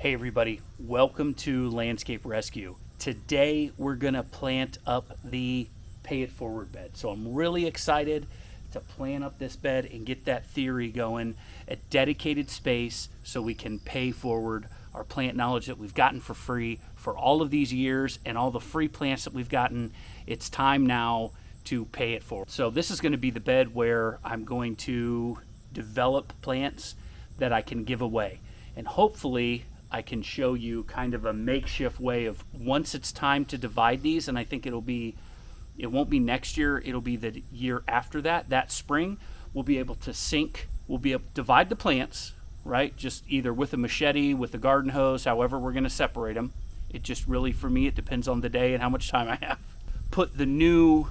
Hey everybody, welcome to Landscape Rescue. Today we're gonna plant up the pay it forward bed. So I'm really excited to plant up this bed and get that theory going, a dedicated space so we can pay forward our plant knowledge that we've gotten for free for all of these years and all the free plants that we've gotten. It's time now to pay it forward. So this is gonna be the bed where I'm going to develop plants that I can give away. And hopefully I can show you kind of a makeshift way of once it's time to divide these, and I think it won't be next year, it'll be the year after that spring, we'll be able to we'll be able to divide the plants, right? Just either with a machete, with a garden hose, however we're gonna separate them. It just really, for me, it depends on the day and how much time I have. Put the new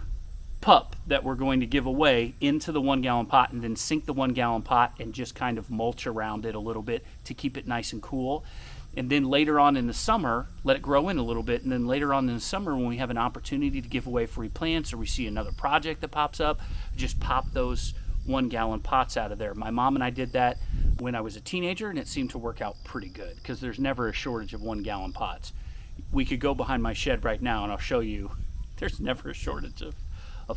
pup that we're going to give away into the 1 gallon pot and then sink the 1 gallon pot and just kind of mulch around it a little bit to keep it nice and cool. And then later on in the summer, let it grow in a little bit. And then later on in the summer, when we have an opportunity to give away free plants or we see another project that pops up, just pop those 1 gallon pots out of there. My mom and I did that when I was a teenager, and it seemed to work out pretty good because there's never a shortage of 1 gallon pots. We could go behind my shed right now and I'll show you there's never a shortage of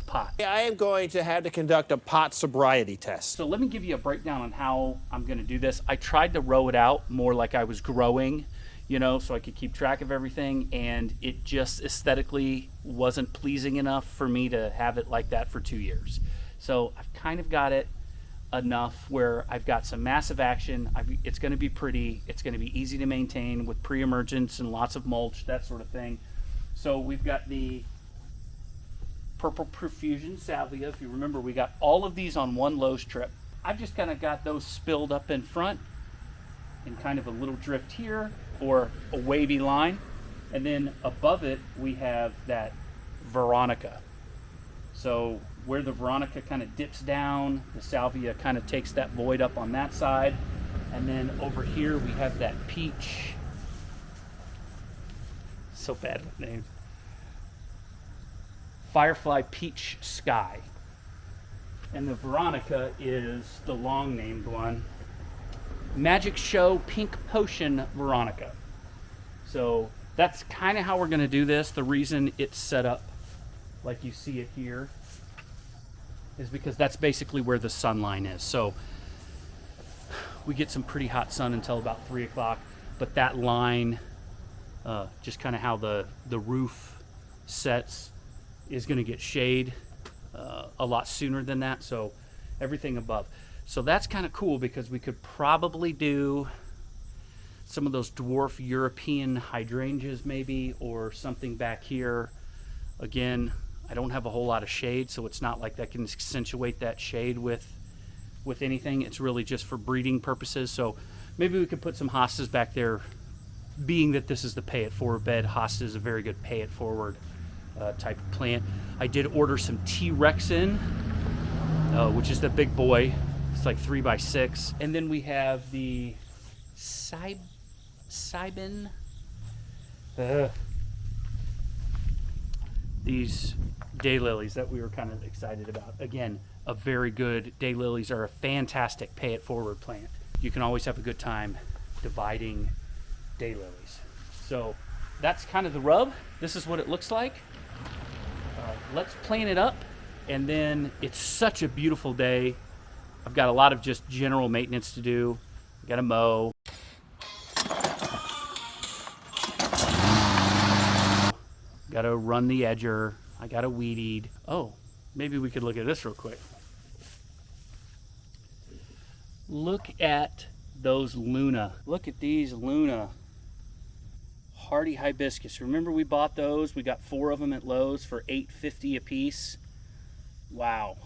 pot. I am going to have to conduct a pot sobriety test. So let me give you a breakdown on how I'm going to do this. I tried to row it out more like I was growing, so I could keep track of everything, and it just aesthetically wasn't pleasing enough for me to have it like that for 2 years. So I've kind of got it enough where I've got some massive action. It's going to be pretty. It's going to be easy to maintain with pre-emergence and lots of mulch, that sort of thing. So we've got the Purple Profusion Salvia. If you remember, we got all of these on one low strip. I've just kind of got those spilled up in front and kind of a little drift here or a wavy line. And then above it, we have that Veronica. So where the Veronica kind of dips down, the Salvia kind of takes that void up on that side. And then over here, we have that Peach. So bad with names. Firefly Peach Sky. And the Veronica is the long named one, Magic Show Pink Potion Veronica. So that's kind of how we're going to do this. The reason it's set up like you see it here is because that's basically where the sun line is. So we get some pretty hot sun until about 3 o'clock, but that line, just kind of how the roof sets, is going to get shade a lot sooner than that, so everything above. So that's kind of cool because we could probably do some of those dwarf European hydrangeas maybe, or something back here. Again, I don't have a whole lot of shade, so it's not like that can accentuate that shade with anything. It's really just for breeding purposes. So maybe we could put some hostas back there, being that this is the pay it forward bed. Hosta is a very good pay it forward type of plant. I did order some T-Rex in, which is the big boy. It's like 3x6. And then we have the Cybin. These daylilies that we were kind of excited about. Again, a very good, daylilies are a fantastic pay it forward plant. You can always have a good time dividing daylilies. So that's kind of the rub. This is what it looks like. Let's plant it up, and then it's such a beautiful day. I've got a lot of just general maintenance to do. I got to mow. Got to run the edger. I got to weed eat. Oh, maybe we could look at this real quick. Look at those Luna. Look at these Luna. Hardy hibiscus. Remember we bought those? We got 4 of them at Lowe's for $8.50 a piece. Wow.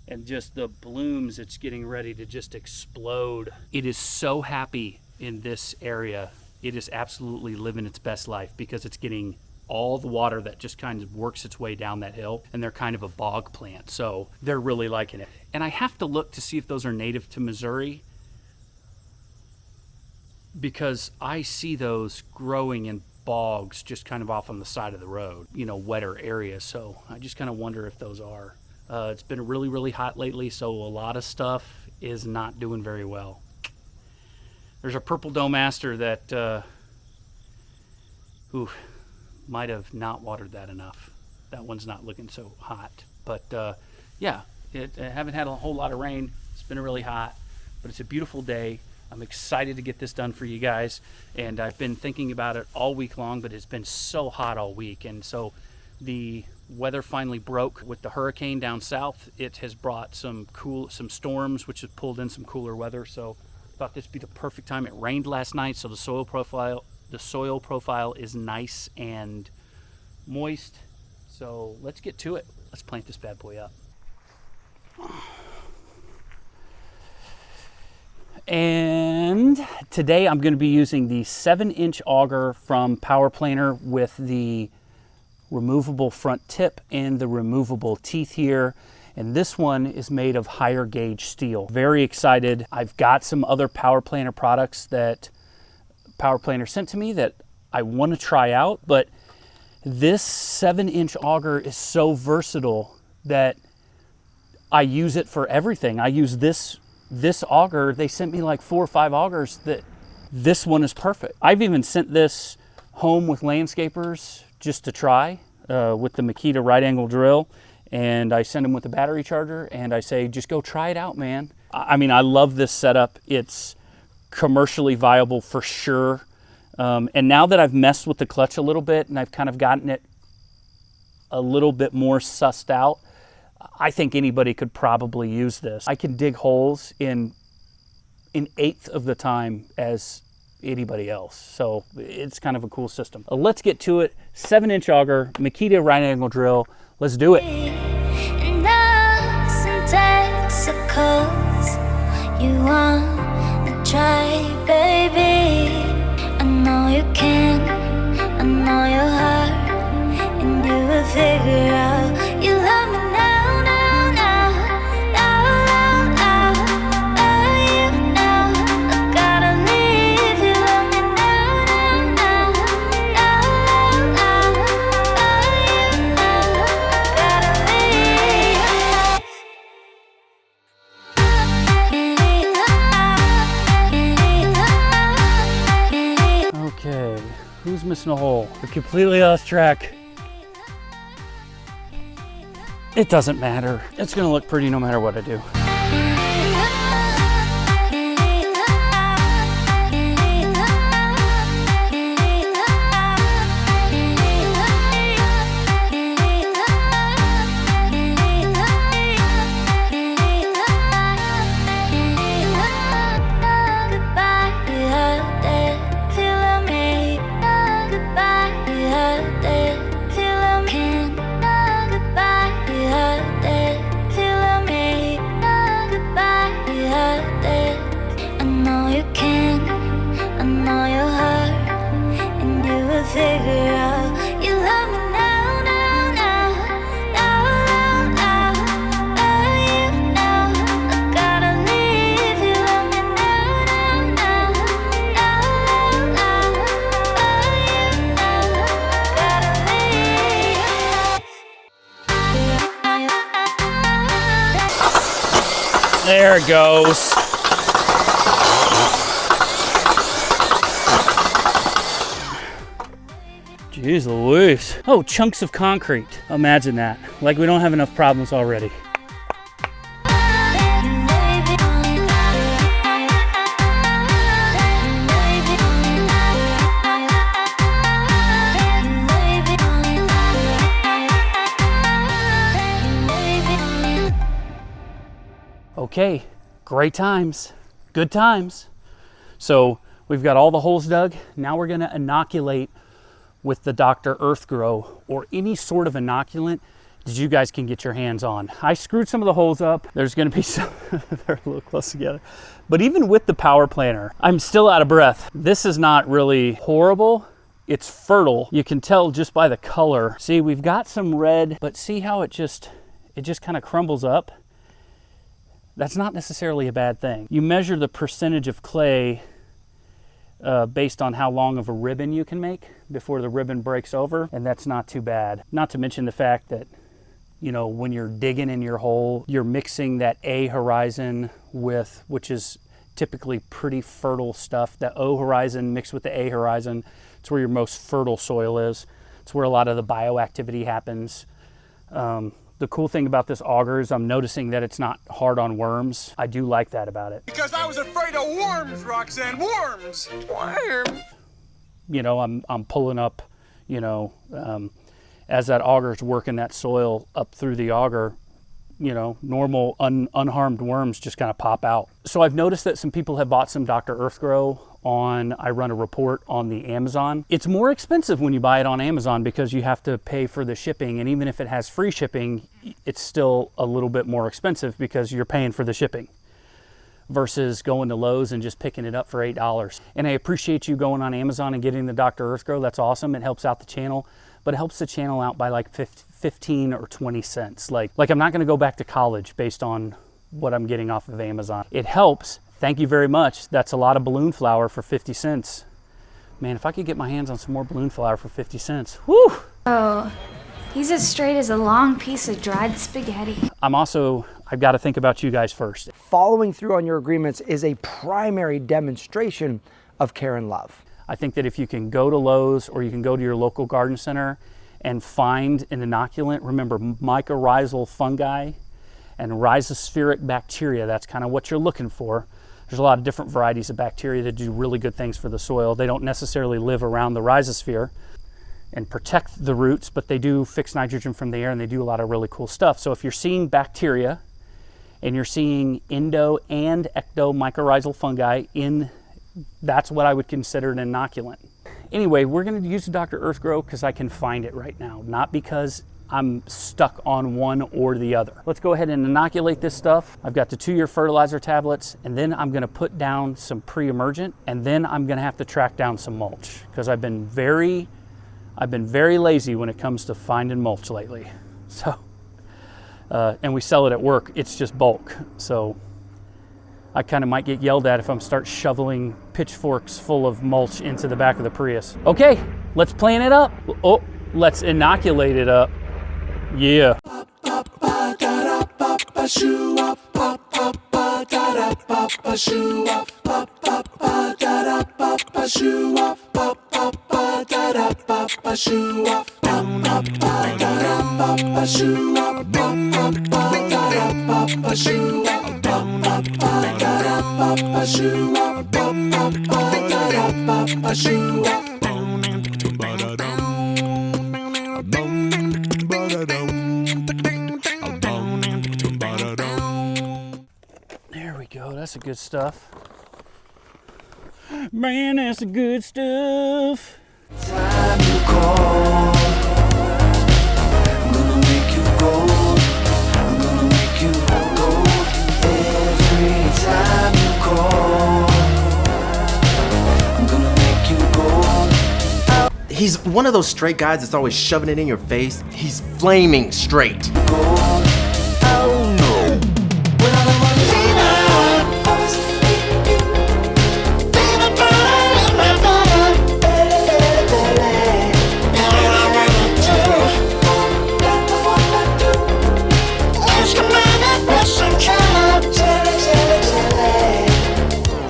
And just the blooms, it's getting ready to just explode. It is so happy in this area. It is absolutely living its best life because it's getting all the water that just kind of works its way down that hill, and they're kind of a bog plant, so they're really liking it. And I have to look to see if those are native to Missouri, because I see those growing in bogs just kind of off on the side of the road, wetter areas. So I just kind of wonder if those are. It's been really, really hot lately, so a lot of stuff is not doing very well. There's a purple dome aster that might have not watered that enough. That one's not looking so hot. But yeah, I haven't had a whole lot of rain. It's been really hot, but it's a beautiful day. I'm excited to get this done for you guys, and I've been thinking about it all week long, but it's been so hot all week, and so the weather finally broke with the hurricane down south. It has brought some storms, which has pulled in some cooler weather. So thought this would be the perfect time. It rained last night, so the soil profile is nice and moist. So let's get to it. Let's plant this bad boy up. And today I'm going to be using the 7-inch auger from Power Planter with the removable front tip and the removable teeth here. And this one is made of higher gauge steel. Very excited. I've got some other Power Planter products that Power Planter sent to me that I want to try out, but this 7-inch auger is so versatile that I use it for everything. I use this auger. They sent me like 4 or 5 augers that this one is perfect. I've even sent this home with landscapers just to try with the Makita right angle drill, and I send them with a battery charger and I say, just go try it out, man. I mean, I love this setup. It's commercially viable for sure. And now that I've messed with the clutch a little bit and I've kind of gotten it a little bit more sussed out, I think anybody could probably use this. I can dig holes in an eighth of the time as anybody else. So it's kind of a cool system. Let's get to it. 7-inch auger, Makita right angle drill. Let's do it. You wanna try, baby? I know you can. I know your heart, and you will figure out you love me now. Okay, who's missing a hole? We're completely lost track. It doesn't matter. It's gonna look pretty no matter what I do. Figure out you love me now, now, now, now, now, now, now. I gotta leave you, love me now, now, now, now, now, gotta leave. There it goes. Jeez Louise. Oh, chunks of concrete. Imagine that. Like we don't have enough problems already. Okay, great times. Good times. So we've got all the holes dug. Now we're gonna inoculate with the Dr. Earth Grow or any sort of inoculant that you guys can get your hands on. I screwed some of the holes up. There's gonna be some, they're a little close together. But even with the Power Planter, I'm still out of breath. This is not really horrible. It's fertile. You can tell just by the color. See, we've got some red, but see how it just kind of crumbles up? That's not necessarily a bad thing. You measure the percentage of clay based on how long of a ribbon you can make before the ribbon breaks over, and that's not too bad. Not to mention the fact that, you know, when you're digging in your hole, you're mixing that A horizon with, which is typically pretty fertile stuff. The O horizon mixed with the A horizon, it's where your most fertile soil is. It's where a lot of the bioactivity happens. The cool thing about this auger is I'm noticing that it's not hard on worms. I do like that about it. Because I was afraid of worms, Roxanne, worms! Worms! You know, I'm pulling up, you know, as that auger's working that soil up through the auger, you know, normal unharmed worms just kind of pop out. So I've noticed that some people have bought some Dr. Earthgrow on, I run a report on the Amazon. It's more expensive when you buy it on Amazon because you have to pay for the shipping, and even if it has free shipping, it's still a little bit more expensive because you're paying for the shipping versus going to Lowe's and just picking it up for $8. And I appreciate you going on Amazon and getting the Dr. Earthgrow. That's awesome. It helps out the channel, but it helps the channel out by like 15 or 20 cents. Like I'm not going to go back to college based on what I'm getting off of Amazon. It helps. Thank you very much. That's a lot of balloon flour for 50 cents. Man, if I could get my hands on some more balloon flour for 50 cents, whoo! Oh, he's as straight as a long piece of dried spaghetti. I've got to think about you guys first. Following through on your agreements is a primary demonstration of care and love. I think that if you can go to Lowe's or you can go to your local garden center and find an inoculant, remember mycorrhizal fungi and rhizospheric bacteria, that's kind of what you're looking for. There's a lot of different varieties of bacteria that do really good things for the soil. They don't necessarily live around the rhizosphere and protect the roots, but they do fix nitrogen from the air and they do a lot of really cool stuff. So if you're seeing bacteria and you're seeing endo and ecto mycorrhizal fungi that's what I would consider an inoculant. Anyway, we're going to use the Dr. Earthgrow because I can find it right now, not because I'm stuck on one or the other. Let's go ahead and inoculate this stuff. I've got the 2-year fertilizer tablets, and then I'm going to put down some pre-emergent, and then I'm going to have to track down some mulch because I've been very lazy when it comes to finding mulch lately. So, and we sell it at work. It's just bulk. So I kind of might get yelled at if I'm start shoveling pitchforks full of mulch into the back of the Prius. Okay, let's plant it up. Oh, let's inoculate it up. Yeah. There we go, that's the good stuff. Man, that's the good stuff. Time you call, I'm gonna make you gold. I'm gonna make you gold. Every time you call, I'm gonna make you gold. He's one of those straight guys that's always shoving it in your face. He's flaming straight. Gold. Oh no. When I want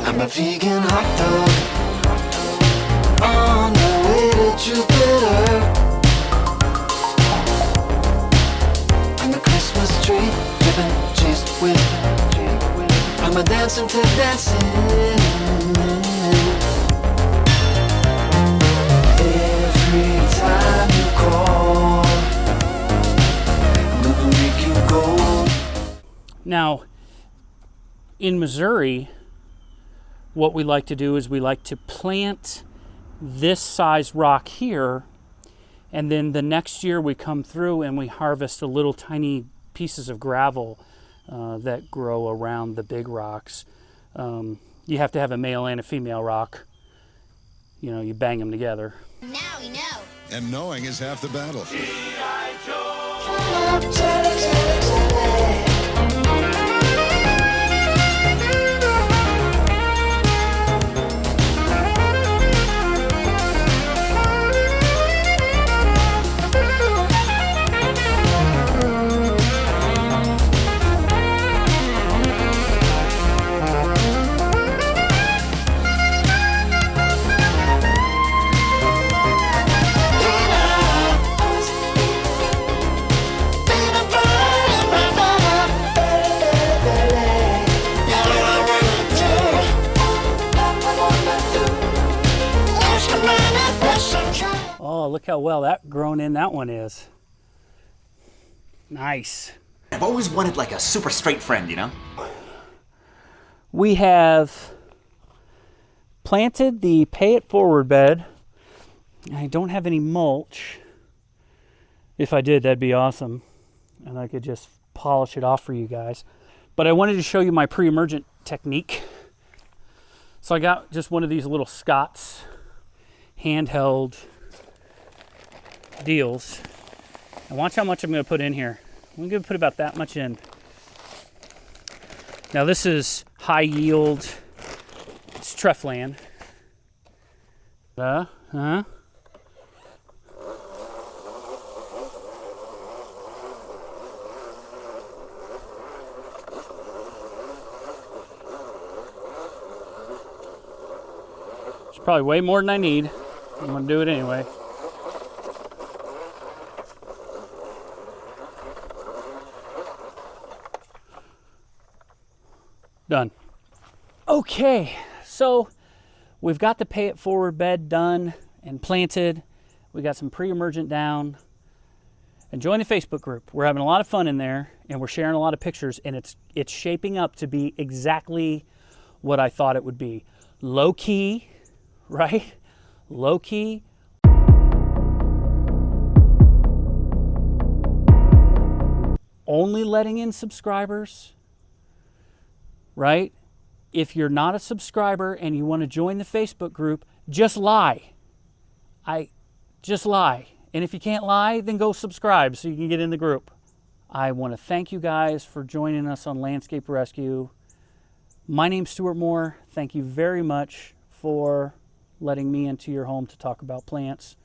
I'm a vegan hot dog on the way to Jupiter. I'm a Christmas tree driven, chased with. I'm a dancing to dancing. Every time you call, I'm gonna make you gold. Now, in Missouri, what we like to do is we like to plant this size rock here, and then the next year we come through and we harvest the little tiny pieces of gravel that grow around the big rocks. You have to have a male and a female rock. You know, you bang them together. Now we know. And knowing is half the battle. Oh, look how well that grown in that one is. Nice. I've always wanted like a super straight friend, you know? We have planted the pay it forward bed. I don't have any mulch. If I did, that'd be awesome. And I could just polish it off for you guys. But I wanted to show you my pre-emergent technique. So I got just one of these little Scott's handheld deals. And watch how much I'm going to put in here. I'm going to put about that much in. Now this is high yield. It's Treflan. It's probably way more than I need. I'm going to do it anyway. Done. Okay, so we've got the pay it forward bed done and planted. We got some pre-emergent down. And join the Facebook group. We're having a lot of fun in there, and we're sharing a lot of pictures, and it's shaping up to be exactly what I thought it would be. Low key, right? Low key. Only letting in subscribers. Right? If you're not a subscriber and you want to join the Facebook group, just lie. Just lie. And if you can't lie, then go subscribe so you can get in the group. I want to thank you guys for joining us on Landscape Rescue. My name's Stuart Moore. Thank you very much for letting me into your home to talk about plants.